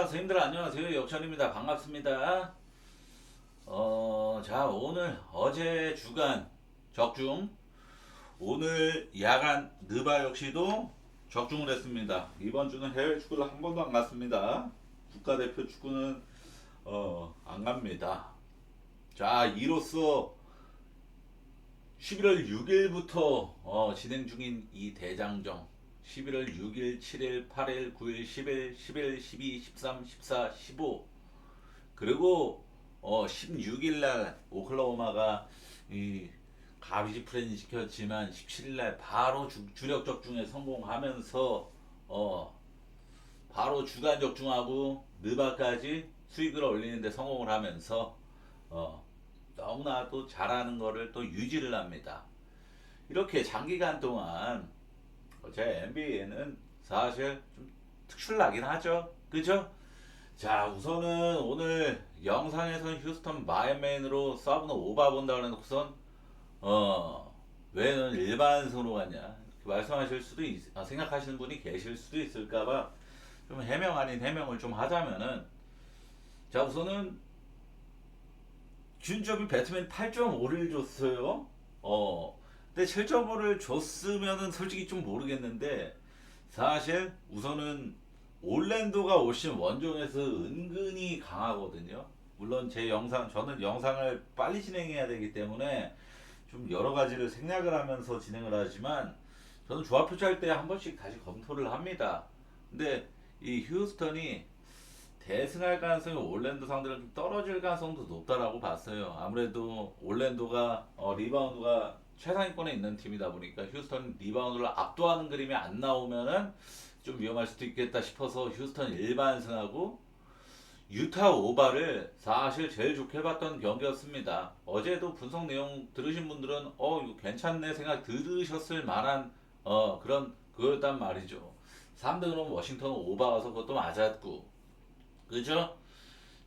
선생님들 안녕하세요. 역천입니다. 반갑습니다. 자, 오늘 어제 주간 적중, 오늘 야간 느바 역시도 적중을 했습니다. 이번 주는 해외 축구를 한 번도 안 갔습니다. 국가대표 축구는 안 갑니다. 자, 이로써 11월 6일부터 진행 중인 이 대장정 11월 6일, 7일, 8일, 9일, 10일, 11, 12, 13, 14, 15 그리고 16일 날 오클라호마가 이 가비지 프렌이 시켰지만 17일 날 바로 주력 적중에 성공하면서 바로 주간 적중하고 느바까지 수익을 올리는데 성공을 하면서 너무나도 잘하는 거를 또 유지를 합니다. 이렇게 장기간 동안 제 NBA는 사실 좀 특출나긴 하죠. 그죠? 자, 우선은 오늘 영상에서는 휴스턴 마이애민으로 서브는 오바 본다 그래놓고선 왜는 일반으로 갔냐 이렇게 말씀하실 수도 생각하시는 분이 계실 수도 있을까봐 좀 해명 아닌 해명을 좀 하자면은, 자, 우선은 준점이 배트맨 8.5를 줬어요. 근데 7.5를 줬으면은 솔직히 좀 모르겠는데, 사실 우선은 올랜도가 오신 원정에서 은근히 강하거든요. 물론 제 영상, 저는 영상을 빨리 진행해야 되기 때문에 좀 여러 가지를 생략을 하면서 진행을 하지만, 저는 조합 표시할 때 한 번씩 다시 검토를 합니다. 근데 이 휴스턴이 대승할 가능성이 올랜도 상대로 좀 떨어질 가능성도 높다라고 봤어요. 아무래도 올랜도가 리바운드가 최상위권에 있는 팀이다 보니까 휴스턴 리바운드를 압도하는 그림이 안 나오면은 좀 위험할 수도 있겠다 싶어서 휴스턴 일반승하고 유타 오바를 사실 제일 좋게 봤던 경기였습니다. 어제도 분석 내용 들으신 분들은 이거 괜찮네 생각 들으셨을 만한 그런 그거였단 말이죠. 3등으로 워싱턴 오바 가서 그것도 맞았고, 그죠?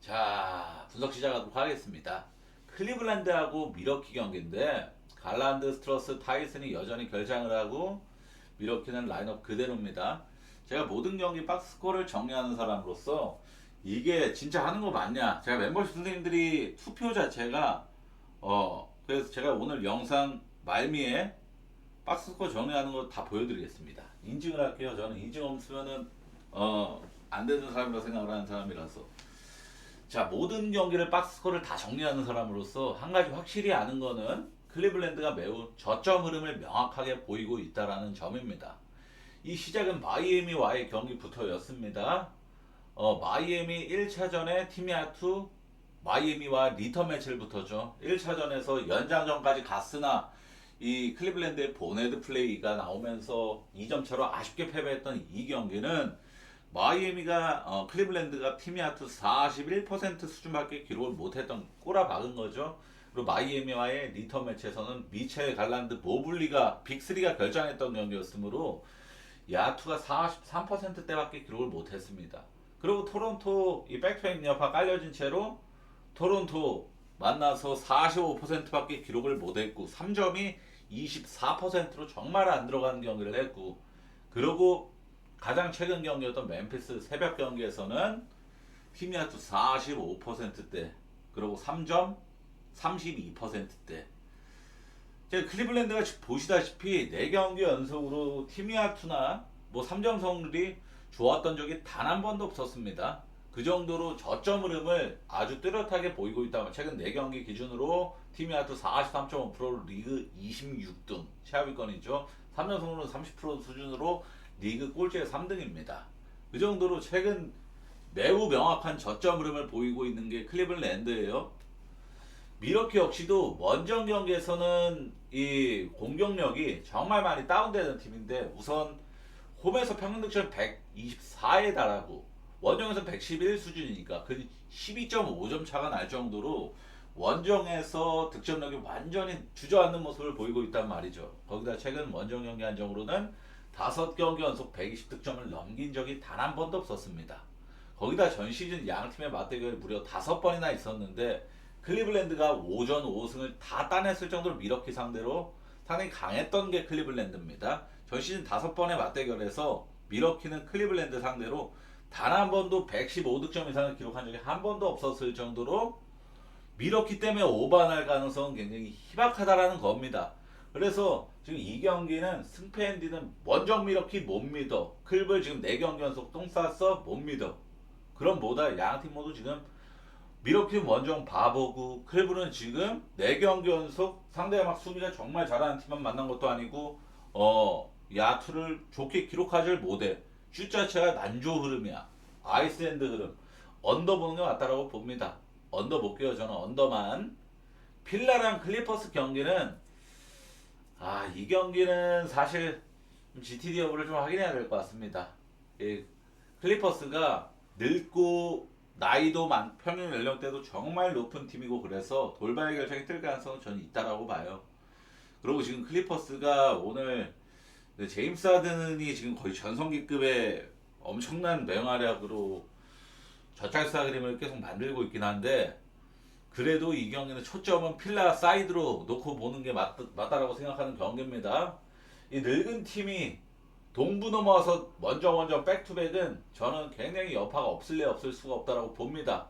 자, 분석 시작하도록 하겠습니다. 클리블랜드하고 미러키 경기인데, 갈란드, 스트러스, 타이슨이 여전히 결장을 하고 미러키는 라인업 그대로입니다. 제가 모든 경기 박스코어를 정리하는 사람으로서 이게 진짜 하는 거 맞냐? 제가 멤버십 선생님들이 투표 자체가 그래서 제가 오늘 영상 말미에 박스코어 정리하는 거 다 보여드리겠습니다. 인증을 할게요. 저는 인증 없으면은 안 되는 사람이라고 생각을 하는 사람이라서. 자, 모든 경기를 박스코어를 다 정리하는 사람으로서 한 가지 확실히 아는 거는 클리블랜드가 매우 저점 흐름을 명확하게 보이고 있다라는 점입니다. 이 시작은 마이애미와의 경기부터였습니다. 마이애미 1차전에 팀야투 마이애미와 리턴 매치를 붙었죠. 1차전에서 연장전까지 갔으나 이 클리블랜드의 보네드 플레이가 나오면서 2점 차로 아쉽게 패배했던 이 경기는 마이애미가 클리블랜드가 팀야투 41% 수준밖에 기록을 못했던 꼬라박은 거죠. 그리고 마이애미와의 리턴 매치에서는 미첼 갈란드 모블리가 빅3가 결정했던 경기였으므로 야투가 43%대밖에 기록을 못했습니다. 그리고 토론토 이 백투백 여파 깔려진 채로 토론토 만나서 45%밖에 기록을 못했고 3점이 24%로 정말 안 들어가는 경기를 했고, 그리고 가장 최근 경기였던 멤피스 새벽 경기에서는 팀야투 45%대 그리고 3점 32%대. 클리블랜드가 보시다시피 4경기 연속으로 팀야투나 뭐 3점 성률이 좋았던 적이 단 한 번도 없었습니다. 그 정도로 저점 흐름을 아주 뚜렷하게 보이고 있다면 최근 4경기 기준으로 팀야투 43.5%로 리그 26등 최하위권이죠. 3점 성률은 30% 수준으로 리그 꼴찌의 3등입니다. 그 정도로 최근 매우 명확한 저점 흐름을 보이고 있는 게 클리블랜드예요. 미러키 역시도 원정 경기에서는 이 공격력이 정말 많이 다운되는 팀인데, 우선 홈에서 평균 득점 124에 달하고 원정에서 111 수준이니까 그 12.5점 차가 날 정도로 원정에서 득점력이 완전히 주저앉는 모습을 보이고 있단 말이죠. 거기다 최근 원정 경기 한정으로는 5경기 연속 120득점을 넘긴 적이 단 한 번도 없었습니다. 거기다 전 시즌 양 팀의 맞대결이 무려 5번이나 있었는데 클리블랜드가 5전 5승을 다 따냈을 정도로 미러키 상대로 상당히 강했던 게 클리블랜드입니다. 전 시즌 5번의 맞대결에서 미러키는 클리블랜드 상대로 단 한 번도 115득점 이상을 기록한 적이 한 번도 없었을 정도로 밀었기 때문에 오반할 가능성은 굉장히 희박하다라는 겁니다. 그래서 지금 이 경기는 승패 앤디는 원정 밀었기 못 믿어. 클블 지금 4경기 연속 똥 쌌어 못 믿어. 그럼 뭐다 양팀 모두 지금 미러키 원정 바보고 클브는 지금 4경기 연속 상대가 막 수비가 정말 잘하는 팀만 만난 것도 아니고 야투를 좋게 기록하지 못해. 슛 자체가 난조 흐름이야. 아이스랜드 흐름. 언더 보는 게 맞다라고 봅니다. 언더 볼게요. 저는 언더만. 필라랑 클리퍼스 경기는 이 경기는 사실 GTD 여부를 좀 확인해야 될 것 같습니다. 이 클리퍼스가 늙고 나이도 평균 연령대도 정말 높은 팀이고 그래서 돌발 결정이 뜰 가능성은 저는 있다라고 봐요. 그리고 지금 클리퍼스가 오늘 제임스 하든이 지금 거의 전성기급의 엄청난 맹활약으로 젖잘싸 그림을 계속 만들고 있긴 한데 그래도 이 경기는 초점은 필라 사이드로 놓고 보는 게 맞다라고 생각하는 경기입니다. 이 늙은 팀이 동부 넘어와서 먼저 백투백은 저는 굉장히 여파가 없을 수가 없다라고 봅니다.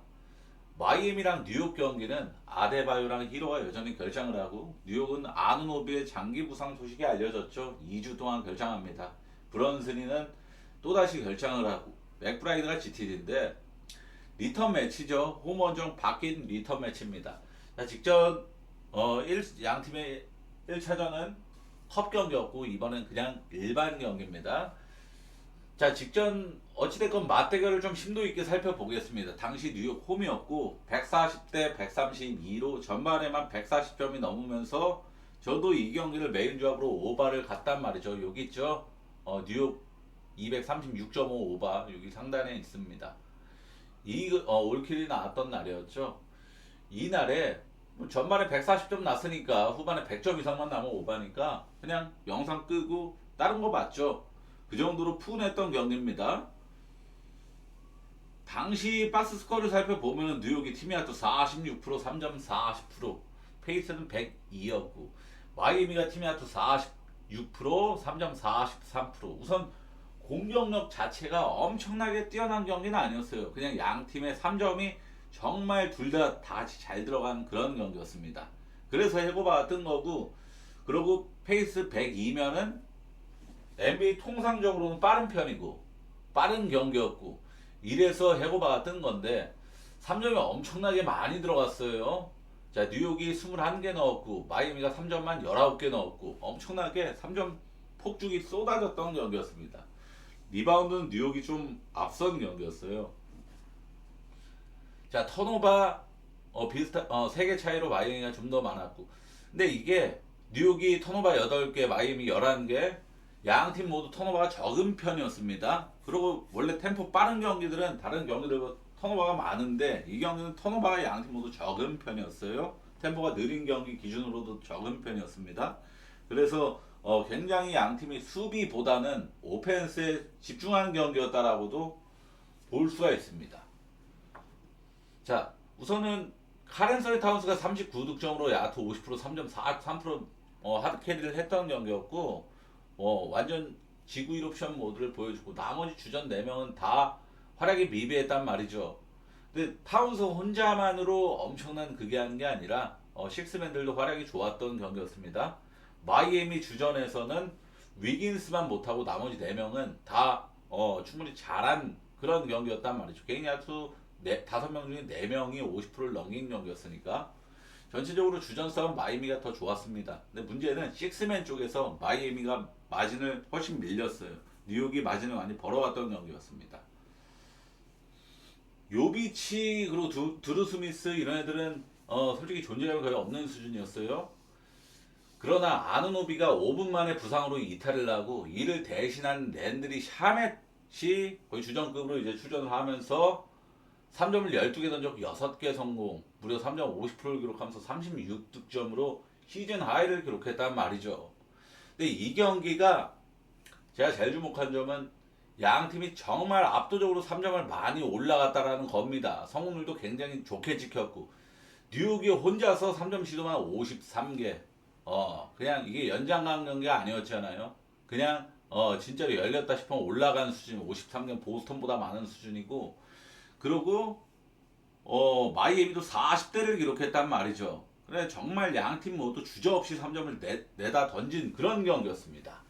마이애미랑 뉴욕 경기는 아데바요랑 히로가 여전히 결장을 하고 뉴욕은 아누노비의 장기 부상 소식이 알려졌죠. 2주 동안 결장합니다. 브런슨이는 또다시 결장을 하고 맥브라이드가 GTD인데 리턴 매치죠. 홈원정 바뀐 리턴 매치입니다. 자, 직전 양 팀의 1차전은 컵 경기였고 이번엔 그냥 일반 경기입니다. 자, 직전 어찌됐건 맞대결을 좀 심도 있게 살펴보겠습니다. 당시 뉴욕 홈이었고 140대 132로 전반에만 140점이 넘으면서 저도 이 경기를 메인 조합으로 오바를 갔단 말이죠. 여기 있죠. 뉴욕 236.5 오바 여기 상단에 있습니다. 올킬이 나왔던 날이었죠. 이 날에 전반에 140점 났으니까 후반에 100점 이상만 나면 오바니까 그냥 영상 끄고 다른 거 봤죠. 그 정도로 푸근했던 경기입니다. 당시 박스 스코어를 살펴보면 뉴욕이 팀이아트 46%, 3점 40%, 페이스는 102였고 마이애미가 팀이아트 46%, 3점 43%. 우선 공격력 자체가 엄청나게 뛰어난 경기는 아니었어요. 그냥 양 팀의 3점이 정말 둘 다 같이 잘 들어간 그런 경기였습니다. 그래서 해고바가 뜬 거고 그리고 페이스 102면은 NBA 통상적으로는 빠른 편이고 빠른 경기였고 이래서 해고바가 뜬 건데 3점이 엄청나게 많이 들어갔어요. 자, 뉴욕이 21개 넣었고 마이애미가 3점만 19개 넣었고 엄청나게 3점 폭죽이 쏟아졌던 경기였습니다. 리바운드는 뉴욕이 좀 앞선 경기였어요. 자, 턴오버 비슷한 3개 차이로 마이애미가 좀 더 많았고 근데 이게 뉴욕이 턴오버 8개 마이애미 11개 양 팀 모두 턴오버가 적은 편이었습니다. 그리고 원래 템포 빠른 경기들은 다른 경기들보다 턴오버가 많은데 이 경기는 턴오버가 양 팀 모두 적은 편이었어요. 템포가 느린 경기 기준으로도 적은 편이었습니다. 그래서 굉장히 양 팀이 수비보다는 오펜스에 집중하는 경기였다라고도 볼 수가 있습니다. 자, 우선은 카렌서리 타운스가 39득점으로 야투 50%, 3점 43% 하드 캐리를 했던 경기였고 완전 지구 1옵션 모드를 보여주고 나머지 주전 4명은 다 활약이 미비했단 말이죠. 근데 타운스 혼자만으로 엄청난 그게 한 게 아니라 식스맨들도 활약이 좋았던 경기였습니다. 마이애미 주전에서는 위긴스만 못하고 나머지 4명은 다 충분히 잘한 그런 경기였단 말이죠. 개인 야투 5명 중에 4명이 50%를 넘긴 경기였으니까 전체적으로 주전 싸움 마이애미가 더 좋았습니다. 근데 문제는 식스맨 쪽에서 마이애미가 마진을 훨씬 밀렸어요. 뉴욕이 마진을 많이 벌어왔던 경기였습니다. 요비치 그리고 드루 스미스 이런 애들은 솔직히 존재감이 거의 없는 수준이었어요. 그러나 아누노비가 5분 만에 부상으로 이탈을 하고 이를 대신한 랜드리 샤멧이 거의 주전급으로 이제 출전을 하면서 3점을 12개 던졌고 6개 성공, 무려 3점 50%를 기록하면서 36득점으로 시즌 하이를 기록했단 말이죠. 근데 이 경기가 제가 제일 주목한 점은 양 팀이 정말 압도적으로 3점을 많이 올라갔다라는 겁니다. 성공률도 굉장히 좋게 지켰고 뉴욕이 혼자서 3점 시도만 53개. 그냥 이게 연장강 경기가 아니었잖아요. 그냥 진짜로 열렸다 싶으면 올라간 수준, 53경 보스턴보다 많은 수준이고, 그리고 마이애미도 40대를 기록했단 말이죠. 그래 정말 양 팀 모두 주저없이 3점을 내다 던진 그런 경기였습니다.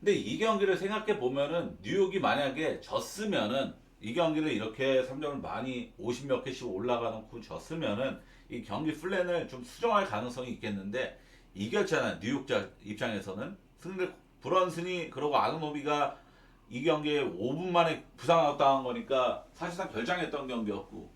근데 이 경기를 생각해 보면은 뉴욕이 만약에 졌으면은 이 경기를 이렇게 3점을 많이 50 몇 개씩 올라가 놓고 졌으면은 이 경기 플랜을 좀 수정할 가능성이 있겠는데 이겼잖아요. 뉴욕 입장에서는 승리 브런슨이 그러고 아누노비가 이 경기에 5분 만에 부상 당한 거니까 사실상 결장했던 경기였고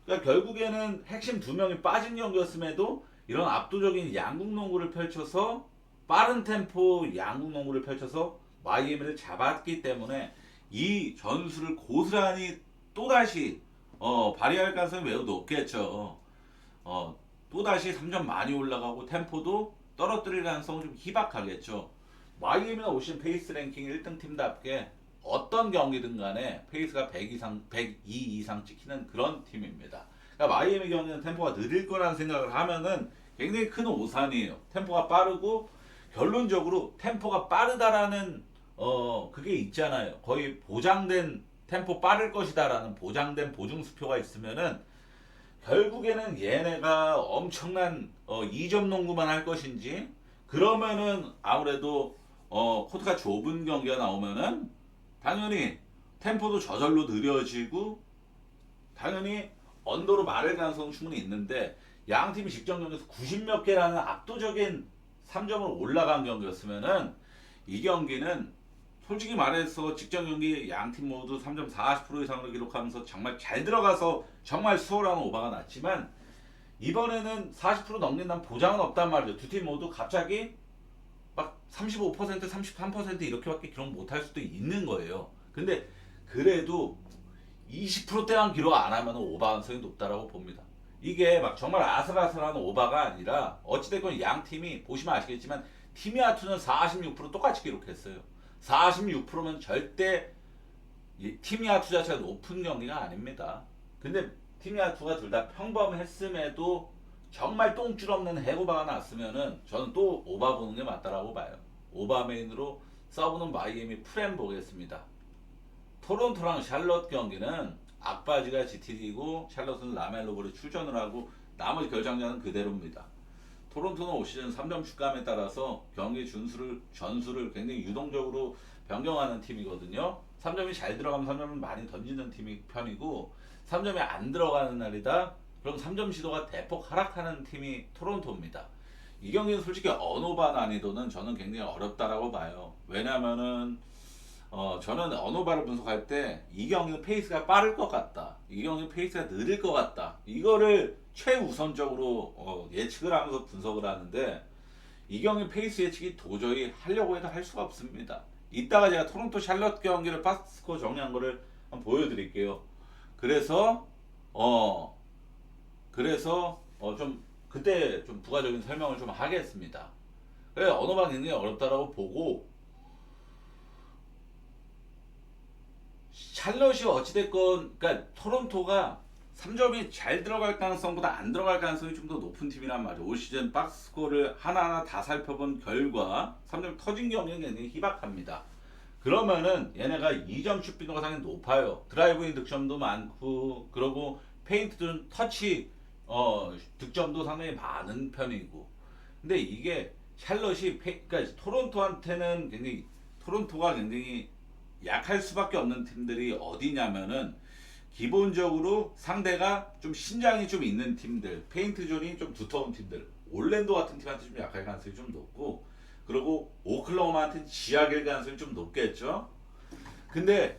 그러니까 결국에는 핵심 두 명이 빠진 경기였음에도 이런 압도적인 양국 농구를 펼쳐서 빠른 템포 양국 농구를 펼쳐서 마이애미를 잡았기 때문에 이 전술을 고스란히 또다시 발휘할 가능성이 매우 높겠죠. 또다시 3점 많이 올라가고 템포도 떨어뜨릴 가능성은 좀 희박하겠죠. 마이애미가 오신 페이스 랭킹 1등 팀답게 어떤 경기든 간에 페이스가 102 이상 찍히는 그런 팀입니다. 그러니까 마이애미 경기는 템포가 느릴 거라는 생각을 하면은 굉장히 큰 오산이에요. 템포가 빠르고 결론적으로 템포가 빠르다라는 그게 있잖아요. 거의 보장된 템포 빠를 것이다라는 보장된 보증수표가 있으면은 결국에는 얘네가 엄청난 2점 농구만 할 것인지 그러면은 아무래도 코트가 좁은 경기가 나오면은 당연히 템포도 저절로 느려지고 당연히 언더로 마를 가능성은 충분히 있는데 양 팀이 직전 경기에서 90 몇 개라는 압도적인 3점을 올라간 경기였으면은 이 경기는 솔직히 말해서 직전 경기 양 팀 모두 3점 40% 이상으로 기록하면서 정말 잘 들어가서 정말 수월한 오바가 났지만 이번에는 40% 넘긴다는 보장은 없단 말이죠. 두 팀 모두 갑자기 막 35%, 33% 이렇게밖에 기록 못할 수도 있는 거예요. 근데 그래도 20%대만 기록 안 하면 오바 가능성이 높다라고 봅니다. 이게 막 정말 아슬아슬한 오바가 아니라 어찌됐건 양 팀이 보시면 아시겠지만 팀야투는 46% 똑같이 기록했어요. 46%면 절대 팀야투 자체가 높은 경기가 아닙니다. 근데 팀야투가 둘 다 평범했음에도 정말 똥줄 없는 해고바가 났으면은 저는 또 오바 보는 게 맞다라고 봐요. 오바 메인으로 서브는 마이애미 프렘 보겠습니다. 토론토랑 샬럿 경기는 악바지가 GTD고 샬럿은 라멜로볼이 출전을 하고 나머지 결정자는 그대로입니다. 토론토는 올 시즌 3점 슛감에 따라서 경기 전술을 굉장히 유동적으로 변경하는 팀이거든요. 3점이 잘 들어가면 3점을 많이 던지는 편이고 3점이 안 들어가는 날이다. 그럼 3점 시도가 대폭 하락하는 팀이 토론토입니다. 이 경기는 솔직히 언오바 난이도는 저는 굉장히 어렵다라고 봐요. 왜냐면은 저는 언어바를 분석할 때 이 경기는 페이스가 빠를 것 같다. 이 경기는 페이스가 느릴 것 같다. 이거를 최우선적으로 예측을 하면서 분석을 하는데 이 경기 페이스 예측이 도저히 하려고 해도 할 수가 없습니다. 이따가 제가 토론토 샬럿 경기를 박스스코어 정리한 거를 한번 보여드릴게요. 그래서 좀 그때 좀 부가적인 설명을 좀 하겠습니다. 그래 언어가 굉장히 어렵다라고 보고 샬럿이 어찌됐건 그러니까 토론토가 3점이 잘 들어갈 가능성보다 안 들어갈 가능성이 좀 더 높은 팀이란 말이죠. 올 시즌 박스코어를 하나하나 다 살펴본 결과 3점 터진 경우는 굉장히 희박합니다. 그러면은 얘네가 2점 슛 빈도가 상당히 높아요. 드라이브인 득점도 많고 그러고 페인트 터치 득점도 상당히 많은 편이고 근데 이게 샬럿이 그러니까 토론토가 굉장히 약할 수밖에 없는 팀들이 어디냐면은 기본적으로 상대가 좀 신장이 좀 있는 팀들, 페인트 존이 좀 두터운 팀들, 올랜도 같은 팀한테 좀 약할 가능성이 좀 높고, 그리고 오클라호마한테는 지약일 가능성이 좀 높겠죠. 근데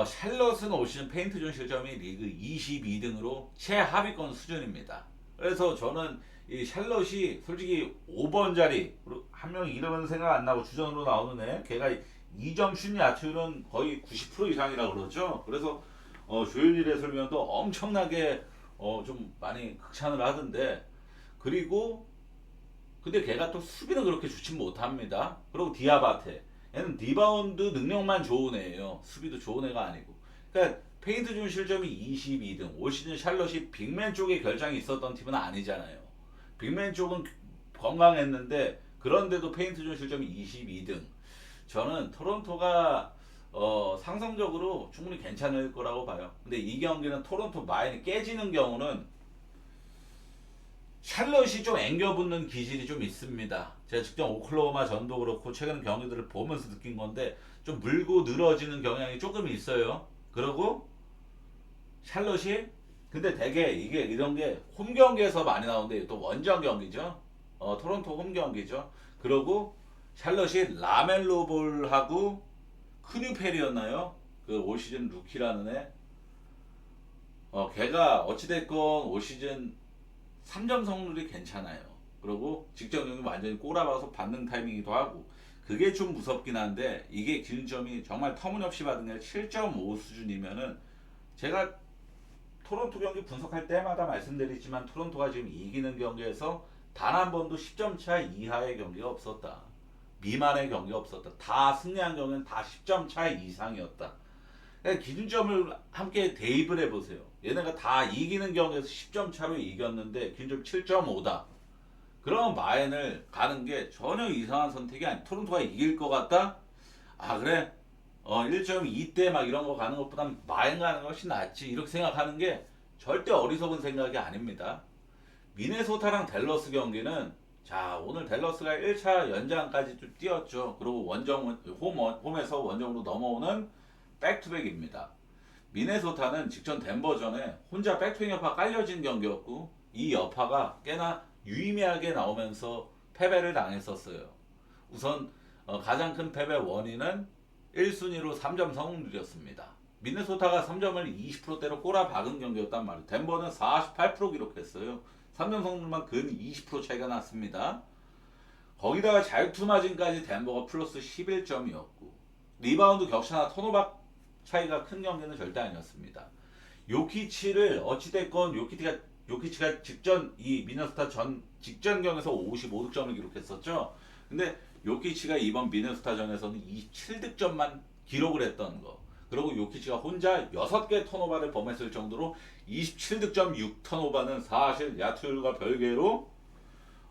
샬럿은 올 시즌 페인트 존 실점이 리그 22등으로 최하위권 수준입니다. 그래서 저는 이 샬럿이 솔직히 5번 자리 한 명 이름은 생각 안 나고 주전으로 나오는 애, 걔가 2점 슛 야투율은 거의 90% 이상이라고 그러죠. 그래서 조현일 해설위원도 엄청나게 좀 많이 극찬을 하던데 그리고 근데 걔가 또 수비는 그렇게 좋진 못합니다. 그리고 디아바테 얘는 리바운드 능력만 좋은 애예요. 수비도 좋은 애가 아니고 그러니까 페인트 존 실점이 22등 올 시즌 샬럿이 빅맨 쪽에 결장이 있었던 팀은 아니잖아요. 빅맨 쪽은 건강했는데 그런데도 페인트 존 실점이 22등 저는 토론토가 상성적으로 충분히 괜찮을 거라고 봐요. 근데 이 경기는 토론토 마인이 깨지는 경우는 샬럿이 좀 앵겨붙는 기질이 좀 있습니다. 제가 직접 오클라호마 전도 그렇고 최근 경기들을 보면서 느낀 건데 좀 물고 늘어지는 경향이 조금 있어요. 그리고 샬럿이 근데 되게 이게 이런 게 홈 경기에서 많이 나오는데 또 원정 경기죠. 토론토 홈 경기죠. 그리고 샬럿이 라멜로 볼하고 크뉴펠이었나요? 그 올 시즌 루키라는 애. 걔가 어찌됐건 올 시즌 3점 성률이 괜찮아요. 그리고 직전 경기 완전히 꼬라박아서 받는 타이밍이기도 하고 그게 좀 무섭긴 한데 이게 기준점이 정말 터무니없이 받은 게 7.5 수준이면은 제가 토론토 경기 분석할 때마다 말씀드리지만 토론토가 지금 이기는 경기에서 단 한 번도 10점 차 이하의 경기가 없었다. 미만의 경기가 없었다. 다 승리한 경기는 다 10점 차 이상이었다. 그러니까 기준점을 함께 대입을 해보세요. 얘네가 다 이기는 경기에서 10점 차로 이겼는데 기준점 7.5다. 그럼 마인을 가는 게 전혀 이상한 선택이 아니. 토론토가 이길 것 같다? 아 그래? 1.2대 막 이런 거 가는 것보다 마인 가는 게 훨씬 낫지. 이렇게 생각하는 게 절대 어리석은 생각이 아닙니다. 미네소타랑 댈러스 경기는 자 오늘 댈러스가 1차 연장까지 좀 뛰었죠. 그리고 홈에서 원정으로 넘어오는 백투백입니다. 미네소타는 직전 덴버전에 혼자 백투백 여파 깔려진 경기였고 이 여파가 꽤나 유의미하게 나오면서 패배를 당했었어요. 우선 가장 큰 패배 원인은 1순위로 3점 성공률이었습니다. 미네소타가 3점을 20%대로 꼬라박은 경기였단 말이에요. 덴버는 48% 기록했어요. 3점 성공률만 근 20% 차이가 났습니다. 거기다가 자유투 마진까지 덴버가 플러스 11점이었고 리바운드 격차나 턴오버 차이가 큰 경기는 절대 아니었습니다. 요키치를 어찌됐건 요키치가 직전 이 미네소타 전 직전 경에서 55득점을 기록했었죠. 근데 요키치가 이번 미네소타전에서는 27득점만 기록을 했던 거. 그리고 요키치가 혼자 6개 턴오버를 범했을 정도로 27득점 6턴오버는 사실 야투율과 별개로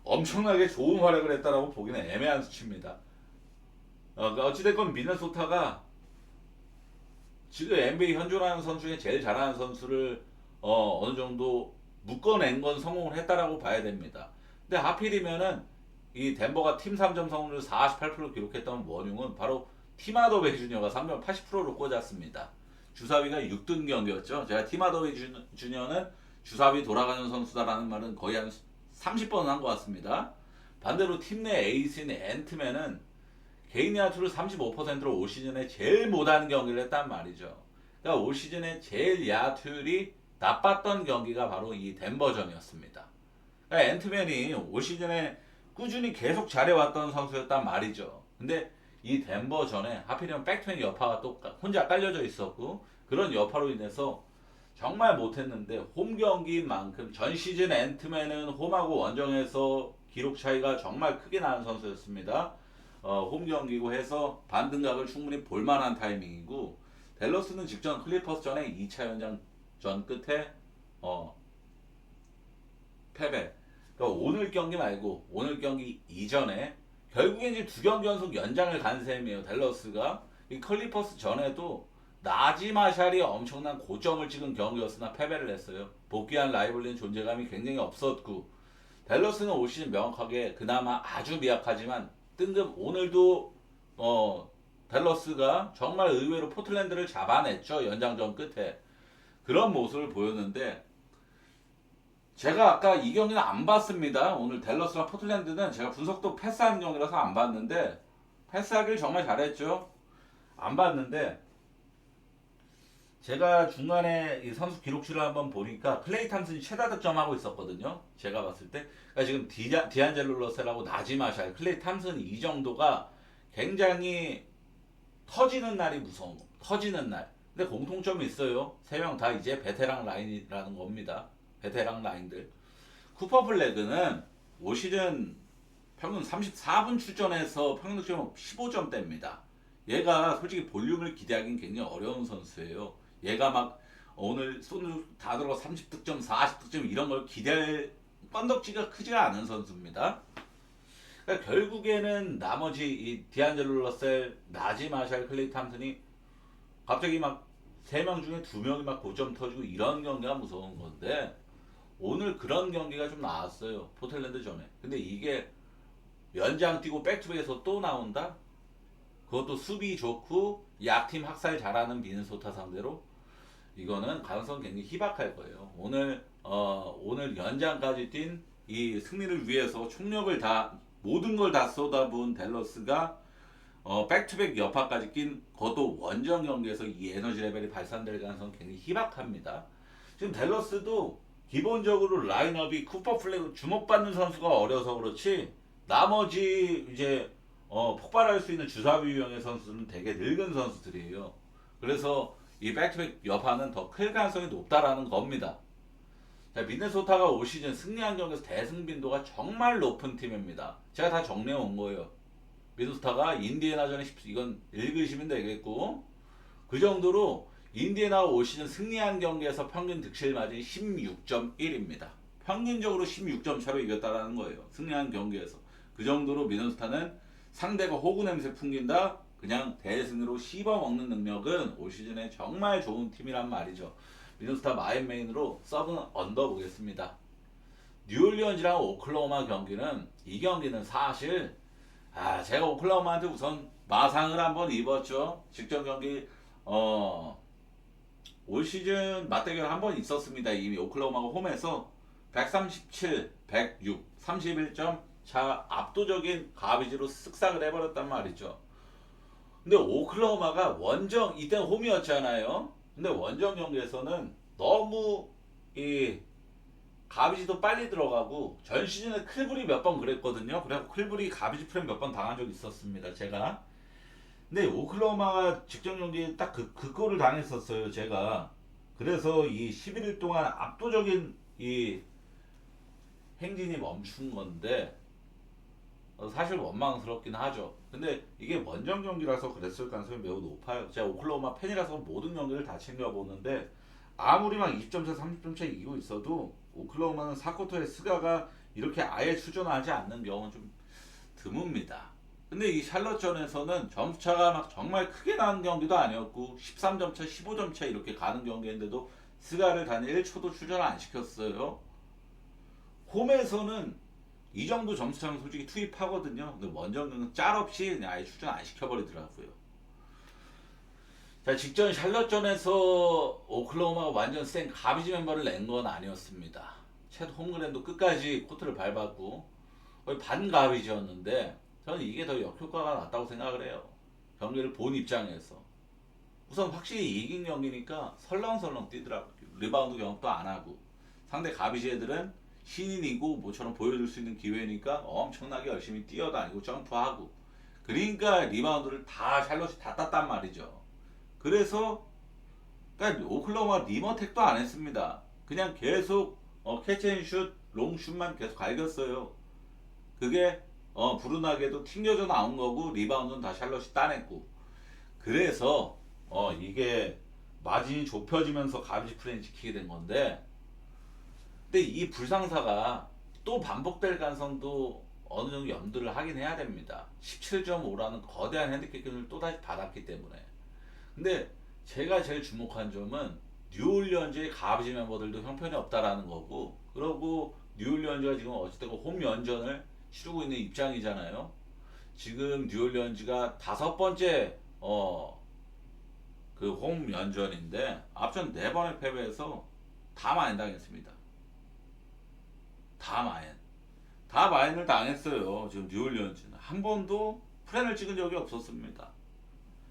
엄청나게 좋은 활약을 했다라고 보기는 애매한 수치입니다. 그러니까 어찌됐건 미네소타가 지금 NBA 현존하는 선수 중에 제일 잘하는 선수를 어느 정도 묶어낸 건 성공을 했다라고 봐야 됩니다. 근데 하필이면은 이 덴버가 팀 3점 성공률 48% 기록했던 원흉은 바로 티마더웨이 주니어가 3점 80%로 꽂았습니다. 주사위가 6등 경기였죠. 제가 티마더웨이 주니어는 주사위 돌아가는 선수다라는 말은 거의 한 30번은 한 것 같습니다. 반대로 팀 내 에이스인 앤트맨은 개인 야투를 35%로 올 시즌에 제일 못하는 경기를 했단 말이죠. 그러니까 올 시즌에 제일 야투율이 나빴던 경기가 바로 이 덴버전이었습니다. 그러니까 앤트맨이 올 시즌에 꾸준히 계속 잘해왔던 선수였단 말이죠. 근데 이 덴버전에 하필이면 백투백 여파가 또 혼자 깔려져 있었고 그런 여파로 인해서 정말 못했는데 홈 경기만큼 전 시즌 앤트맨은 홈하고 원정에서 기록 차이가 정말 크게 나는 선수였습니다. 홈 경기고 해서 반등각을 충분히 볼만한 타이밍이고 댈러스는 직전 클리퍼스 전에 2차 연장전 끝에 패배. 그러니까 오늘 경기 말고 오늘 경기 이전에 결국엔 이제 두 경기 연속 연장을 간 셈이에요. 댈러스가 이 클리퍼스 전에도 나지 마샬이 엄청난 고점을 찍은 경기였으나 패배를 했어요. 복귀한 라이벌리는 존재감이 굉장히 없었고 댈러스는 올 시즌 명확하게 그나마 아주 미약하지만 뜬금 오늘도 댈러스가 정말 의외로 포틀랜드를 잡아냈죠. 연장전 끝에 그런 모습을 보였는데 제가 아까 이 경기는 안 봤습니다. 오늘 댈러스랑 포틀랜드는 제가 분석도 패스하는 경기라서 안 봤는데 패스하길 정말 잘했죠. 안 봤는데 제가 중간에 이 선수 기록실을 한번 보니까 클레이 탐슨이 최다 득점하고 있었거든요. 제가 봤을 때. 그러니까 지금 디안젤로 러셀하고 나지마샬, 클레이 탐슨 이 정도가 굉장히 터지는 날이 무서운 거. 터지는 날. 근데 공통점이 있어요. 세 명 다 이제 베테랑 라인이라는 겁니다. 베테랑 라인들. 쿠퍼 블랙은 올 시즌 평균 34분 출전해서 평균 득점 15점대입니다. 얘가 솔직히 볼륨을 기대하기는 굉장히 어려운 선수예요. 얘가 막 오늘 손으로 다 들어 30득점, 40득점 이런 걸 기대할 건덕지가 크지가 않은 선수입니다. 그러니까 결국에는 나머지 이 디안젤로 러셀, 나지 마샬, 클레이 탐슨이 갑자기 막 3명 중에 2명이 막 고점 터지고 이런 경기가 무서운 건데 오늘 그런 경기가 좀 나왔어요. 포틀랜드 전에. 근데 이게 연장 뛰고 백투백에서 또 나온다? 그것도 수비 좋고 약팀 학살 잘하는 미네소타 상대로 이거는 가능성 굉장히 희박할 거예요. 오늘 연장까지 뛴 이 승리를 위해서 총력을 다 모든 걸 다 쏟아부은 댈러스가 백투백 여파까지 낀 그것도 원정 경기에서 이 에너지 레벨이 발산될 가능성 굉장히 희박합니다. 지금 댈러스도 기본적으로 라인업이 쿠퍼 플레이 주목받는 선수가 어려서 그렇지 나머지 이제 폭발할 수 있는 주사위 유형의 선수들은 되게 늙은 선수들이에요. 그래서 이 백투백 여파는 더 클 가능성이 높다라는 겁니다. 자, 미네소타가 올 시즌 승리한 경기에서 대승 빈도가 정말 높은 팀입니다. 제가 다 정리해 온 거예요. 미네소타가 인디애나전에 이건 읽으시면 되겠고 그 정도로 인디애나가 올 시즌 승리한 경기에서 평균 득실 마진이 16.1입니다. 평균적으로 16점 차로 이겼다라는 거예요. 승리한 경기에서. 그 정도로 미네소타는 상대가 호구 냄새 풍긴다. 그냥 대승으로 씹어먹는 능력은 올 시즌에 정말 좋은 팀이란 말이죠. 미네소타 마인메인으로 서브는 언더 보겠습니다. 뉴올리언즈랑 오클라호마 경기는 이 경기는 사실 제가 오클라호마한테 우선 마상을 한번 입었죠. 직전 경기 올 시즌 맞대결 한번 있었습니다. 이미 오클라호마가 홈에서 137, 106, 31점 차 압도적인 가비지로 쓱싹을 해버렸단 말이죠. 근데 오클라호마가 원정 이때는 홈이었잖아요. 근데 원정 경기에서는 너무 이 가비지도 빨리 들어가고 전 시즌에 클불이 몇 번 그랬거든요. 그래서 클불이 가비지 프레임 몇 번 당한 적이 있었습니다. 제가. 근데 오클라호마가 직전 경기에 딱 그 골을 당했었어요. 제가. 그래서 이 11일 동안 압도적인 이 행진이 멈춘 건데 사실 원망스럽긴 하죠. 근데 이게 원정 경기라서 그랬을 가능성이 매우 높아요. 제가 오클라호마 팬이라서 모든 경기를 다 챙겨보는데 아무리 막 20점 차, 30점 차 이기고 있어도 오클라호마는 4쿼터에 스가가 이렇게 아예 출전하지 않는 경우는 좀 드뭅니다. 근데 이 샬럿전에서는 점수차가 막 정말 크게 나는 경기도 아니었고 13점 차, 15점 차 이렇게 가는 경기인데도 스가를 단 1초도 출전 안 시켰어요. 홈에서는 이 정도 점수차는 솔직히 투입하거든요. 근데 원정은 짤없이 그냥 아예 출전 안 시켜버리더라고요. 자, 직전 샬럿전에서 오클라호마가 완전 센 가비지 멤버를 낸 건 아니었습니다. 챗 홈그랜도 끝까지 코트를 밟았고 거의 반가비지였는데 저는 이게 더 역효과가 났다고 생각을 해요. 경기를 본 입장에서. 우선 확실히 이긴 경기니까 설렁설렁 뛰더라고요. 리바운드 경험도 안 하고. 상대 가비지 애들은 신인이고 모처럼 보여줄 수 있는 기회니까 엄청나게 열심히 뛰어다니고 점프하고. 그러니까 리바운드를 다 샬럿이 다 땄단 말이죠. 그래서 그러니까 오클라호마 리머택도 안 했습니다. 그냥 계속 캐치앤슛, 롱슛만 계속 갈겼어요. 그게 불운하게도 튕겨져 나온 거고 리바운드는 다 샬럿이 따냈고 그래서 이게 마진이 좁혀지면서 가비지 프레임 지키게 된 건데 근데 이 불상사가 또 반복될 가능성도 어느 정도 염두를 하긴 해야 됩니다. 17.5라는 거대한 핸디캡을 또다시 받았기 때문에 근데 제가 제일 주목한 점은 뉴올리언즈의 가비지 멤버들도 형편이 없다라는 거고 그러고 뉴올리언즈가 지금 어쨌든 홈 연전을 치르고 있는 입장이잖아요. 지금 뉴올리언즈가 5번째 그 홈 연전인데 앞전 4번의 패배에서 다 마인 당했습니다. 다 마인. 다 마인을 당했어요. 지금 뉴올리언즈는 한 번도 프렌을 찍은 적이 없었습니다.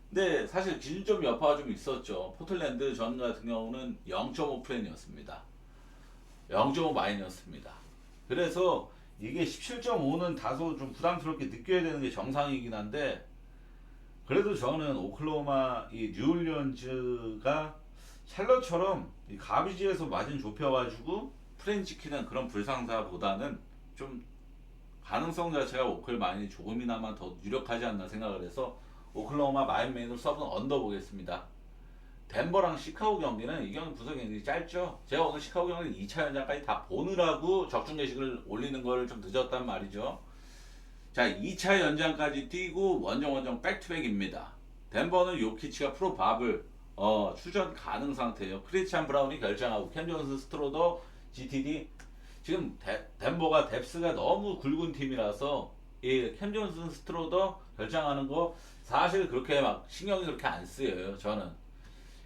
근데 사실 기준점 여파가 좀 있었죠. 포틀랜드 전 같은 경우는 0.5 프렌이었습니다. 0.5 마인이었습니다. 그래서 이게 17.5는 다소 좀 부담스럽게 느껴야 되는 게 정상이긴 한데 그래도 저는 오클라호마 이 뉴올리언즈가 샬럿처럼 이 가비지에서 마진 좁혀가지고 프렌 지키는 그런 불상사보다는 좀 가능성 자체가 오클 마인이 조금이나마 더 유력하지 않나 생각을 해서 오클라호마 마인메인으로 서브는 언더 보겠습니다. 덴버랑 시카고 경기는 이 경기 분석이 굉장히 짧죠. 제가 오늘 시카고 경기 2차 연장까지 다 보느라고 적중 게시글 올리는 걸 좀 늦었단 말이죠. 자, 2차 연장까지 뛰고 원정 백투백입니다. 덴버는 요키치가 프로밥을 출전 가능 상태예요. 크리스찬 브라운이 결정하고 캠 존스 스트로더 GTD 지금 덴버가 뎁스가 너무 굵은 팀이라서 이캠 존슨 스트로더 결정하는 거 사실 그렇게 막 신경이 그렇게 안 쓰여요. 저는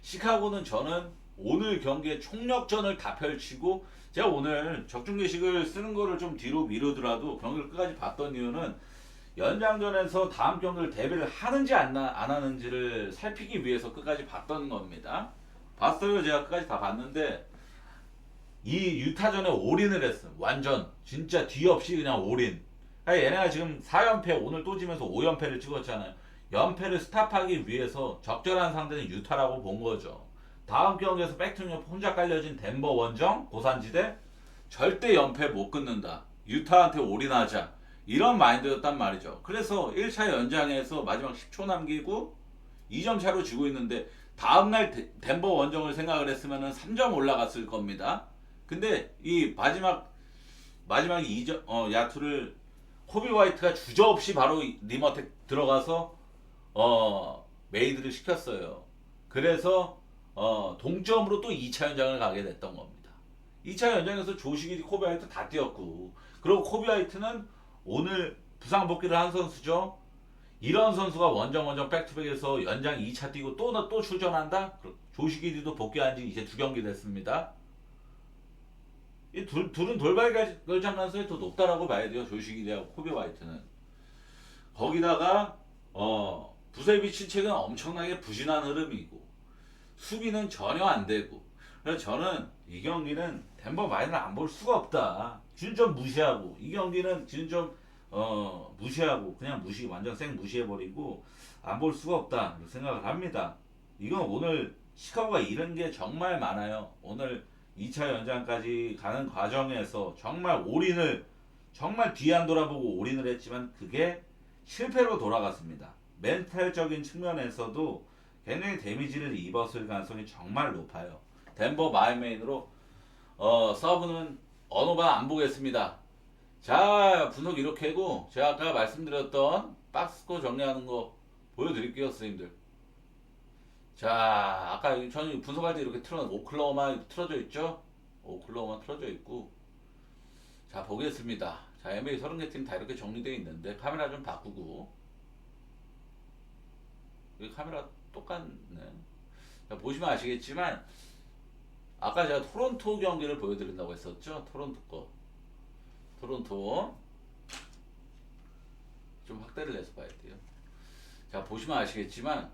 시카고는 저는 오늘 경기에 총력전을 다 펼치고 제가 오늘 적중계식을 쓰는 거를 좀 뒤로 미루더라도 경기를 끝까지 봤던 이유는 연장전에서 다음 경기를 대비를 하는지 안 하는지를 살피기 위해서 끝까지 봤던 겁니다. 봤어요. 제가 끝까지 다 봤는데 이 유타전에 올인을 했어. 완전 진짜 뒤 없이 그냥 올인. 아니, 얘네가 지금 4연패 오늘 또 지면서 5연패를 찍었잖아요. 연패를 스탑하기 위해서 적절한 상대는 유타라고 본 거죠. 다음 경기에서 백투뉴 혼자 깔려진 덴버 원정 고산지대 절대 연패 못 끊는다. 유타한테 올인하자. 이런 마인드였단 말이죠. 그래서 1차 연장에서 마지막 10초 남기고 2점 차로 지고 있는데 다음날 덴버 원정을 생각을 했으면 3점 올라갔을 겁니다. 근데 이 마지막 2점 야투를 코비 화이트가 주저없이 바로 리머텍 들어가서 메이드를 시켰어요. 그래서 동점으로 또 2차 연장을 가게 됐던 겁니다. 2차 연장에서 조식이 코비 화이트 다 뛰었고 그리고 코비 화이트는 오늘 부상 복귀를 한 선수죠. 이런 선수가 원정 백투백에서 연장 2차 뛰고 또 출전한다? 조식이도 복귀한 지 이제 2경기 됐습니다. 이 둘은 돌발 결장 가능성이 더 높다라고 봐야 돼요. 조식이하고 코비 화이트는. 거기다가 부세비치 책은 엄청나게 부진한 흐름이고 수비는 전혀 안 되고 그래서 저는 이 경기는 덴버 마인을 안 볼 수가 없다. 진점 무시하고 이 경기는 진점 무시하고 그냥 완전 생 무시해버리고 안 볼 수가 없다 생각을 합니다. 이건 오늘 시카고가 잃은 게 정말 많아요. 오늘 2차 연장까지 가는 과정에서 정말 정말 뒤 안 돌아보고 올인을 했지만 그게 실패로 돌아갔습니다. 멘탈적인 측면에서도 굉장히 데미지를 입었을 가능성이 정말 높아요. 덴버 마이메인으로 서브는 어노바 안 보겠습니다. 자, 분석 이렇게 하고 제가 아까 말씀드렸던 박스코 정리하는 거 보여드릴게요, 선생님들. 자, 아까 저는 분석할 때 이렇게 오클라호마 틀어져 있죠? 오클라호마 틀어져 있고. 자, 보겠습니다. 자, NBA 30개 팀 다 이렇게 정리되어 있는데 카메라 좀 바꾸고. 여기 카메라 똑같네. 자, 보시면 아시겠지만 아까 제가 토론토 경기를 보여드린다고 했었죠? 토론토 거. 토론토 좀 확대를 해서 봐야 돼요. 자, 보시면 아시겠지만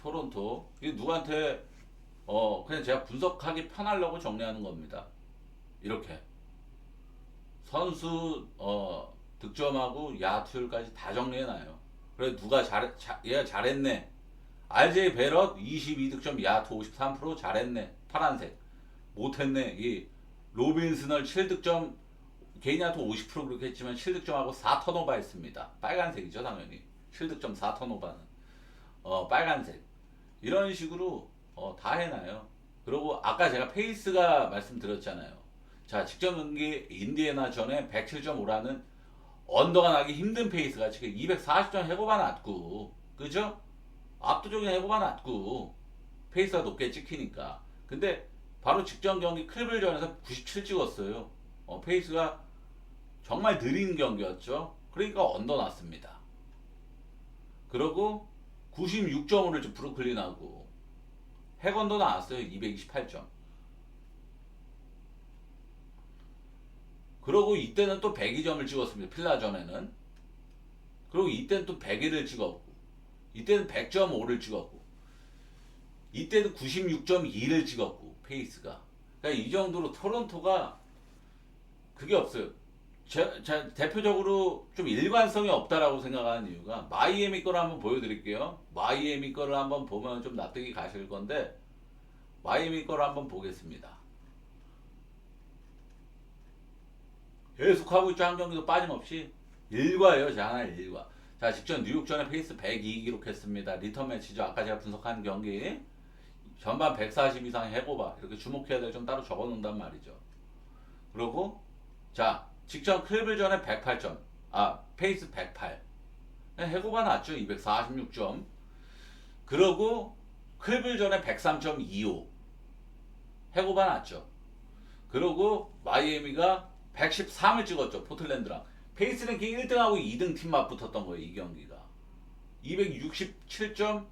토론토 이게 누구한테 그냥 제가 분석하기 편하려고 정리하는 겁니다. 이렇게 선수 득점하고 야투율까지 다 정리해놔요. 그래 누가 얘가 잘했네. RJ 베럿 22득점 야투 53% 잘했네. 파란색. 못했네. 이 로빈스널 7득점 개인 야투 50% 그렇게 했지만 7득점하고 4턴오버 했습니다. 빨간색이죠 당연히. 7득점 4턴오버는 빨간색. 이런 식으로 다 해놔요. 그리고 아까 제가 페이스가 말씀드렸잖아요. 자, 직전 경기 인디애나 전에 107.5라는 언더가 나기 힘든 페이스가 지금 240점 해고가 났고, 그죠? 압도적인 해고가 났고, 페이스가 높게 찍히니까. 근데 바로 직전 경기 클블전에서 97 찍었어요. 페이스가 정말 느린 경기였죠. 그러니까 언더 났습니다. 그리고 96점을 브루클린하고 핵언더 나왔어요. 228점. 그리고 이때는 또 102점을 찍었습니다. 필라전에는. 그리고 이때는 또 101을 찍었고 이때는 100.5를 찍었고 이때는 96.2를 찍었고 페이스가. 그러니까 이 정도로 토론토가 그게 없어요. 대표적으로 좀 일관성이 없다라고 생각하는 이유가 마이애미 거를 한번 보여드릴게요. 마이애미 거를 한번 보면 좀 납득이 가실 건데 마이애미 거를 한번 보겠습니다. 계속 하고 있죠. 한 경기도 빠짐없이 일과예요. 제 하나의 일과. 자, 직전 뉴욕전에 페이스 102 기록했습니다. 리턴 매치죠. 아까 제가 분석한 경기 전반 140 이상 해고봐 이렇게 주목해야 될 점 따로 적어놓는단 말이죠. 그리고 자, 직전 클블전에 108점 페이스 108. 해고가 났죠. 246점. 그러고 클블전에 103.25. 해고가 났죠. 그러고 마이애미가 113을 찍었죠. 포틀랜드랑. 페이스랭킹 1등하고 2등 팀 맞붙었던 거예요. 이 경기가. 267점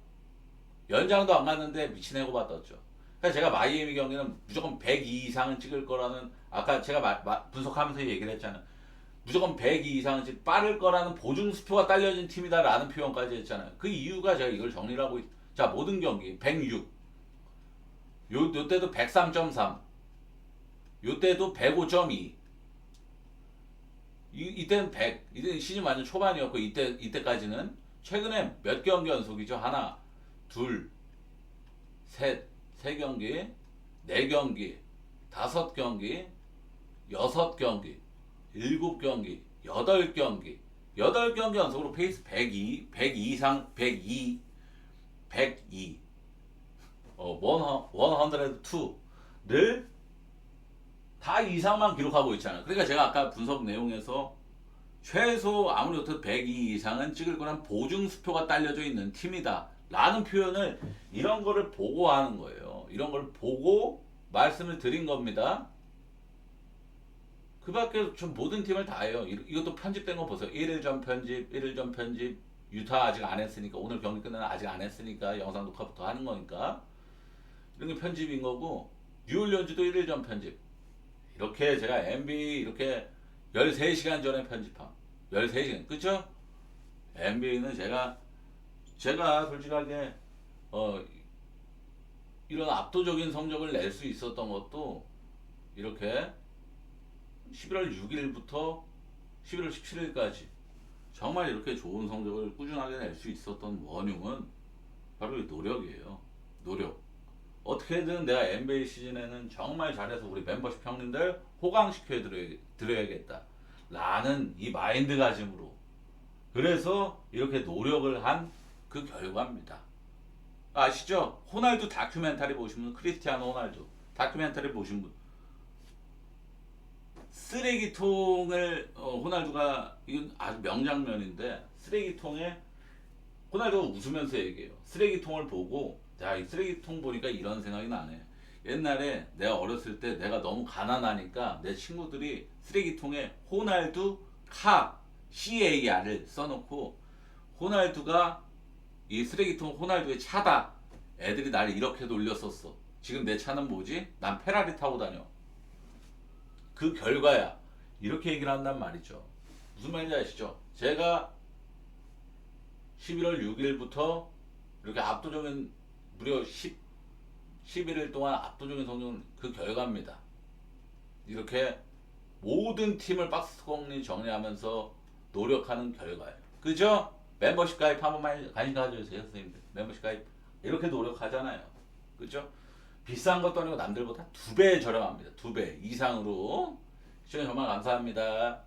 연장도 안 갔는데 미친 해고 받았죠. 그러니까 제가 마이애미 경기는 무조건 102 이상은 찍을 거라는 아까 제가 분석하면서 얘기를 했잖아요. 무조건 102 이상은 빠를 거라는 보증 수표가 딸려진 팀이다라는 표현까지 했잖아요. 그 이유가 제가 이걸 정리를 하고 자 모든 경기 106 요때도 103.3 요때도 105.2 이때는 100 이때는 시즌 완전 초반이었고 이때까지는 최근에 몇 경기 연속이죠. 하나 세 경기, 네 경기, 다섯 경기, 여섯 경기, 일곱 경기, 여덟 경기 연속으로 페이스 102, 102 이상, 102, 102, 102를 다 이상만 기록하고 있잖아요. 그러니까 제가 아까 분석 내용에서 최소 아무리 못해도 102 이상은 찍을 거란 보증 수표가 딸려져 있는 팀이다. 라는 표현을 이런 거를 보고 하는 거예요. 이런 걸 보고 말씀을 드린 겁니다. 그 밖에 전 모든 팀을 다 해요. 이것도 편집된 거 보세요. 1일 전 편집, 유타 아직 안 했으니까, 오늘 경기 끝나는 아직 안 했으니까 영상 녹화부터 하는 거니까. 이런 게 편집인 거고, 뉴올리언즈도 1일 전 편집. 이렇게 제가 NBA 이렇게 13시간 전에 편집함. 13시간. 그쵸? NBA는 제가 솔직하게 이런 압도적인 성적을 낼 수 있었던 것도 이렇게 11월 6일부터 11월 17일까지 정말 이렇게 좋은 성적을 꾸준하게 낼 수 있었던 원흉은 바로 이 노력이에요. 노력. 어떻게든 내가 NBA 시즌에는 정말 잘해서 우리 멤버십 형님들 호강시켜 드려야겠다 라는 이 마인드가짐으로, 그래서 이렇게 노력을 한 그 결과입니다. 아시죠? 호날두 다큐멘터리 보신 분, 크리스티아노 호날두 다큐멘터리 보신 분, 쓰레기통을 호날두가, 이건 아주 명장면인데, 쓰레기통에 호날두가 웃으면서 얘기해요. 쓰레기통을 보고, 자, 이 쓰레기통 보니까 이런 생각이 나네. 옛날에 내가 어렸을 때 내가 너무 가난하니까 내 친구들이 쓰레기통에 호날두 CAR을 써놓고, 호날두가 이 쓰레기통 호날두의 차다. 애들이 나를 이렇게 놀렸었어. 지금 내 차는 뭐지? 난 페라리 타고 다녀. 그 결과야. 이렇게 얘기를 한단 말이죠. 무슨 말인지 아시죠? 제가 11월 6일부터 이렇게 압도적인 무려 11일 동안 압도적인 성적은 그 결과입니다. 이렇게 모든 팀을 박스공리 정리하면서 노력하는 결과예요. 그죠? 멤버십 가입 한 번만 관심 가져주세요, 선생님들. 멤버십 가입 이렇게 노력하잖아요. 그죠? 비싼 것도 아니고 남들보다 2배 저렴합니다. 2배 이상으로. 시청해 정말 감사합니다.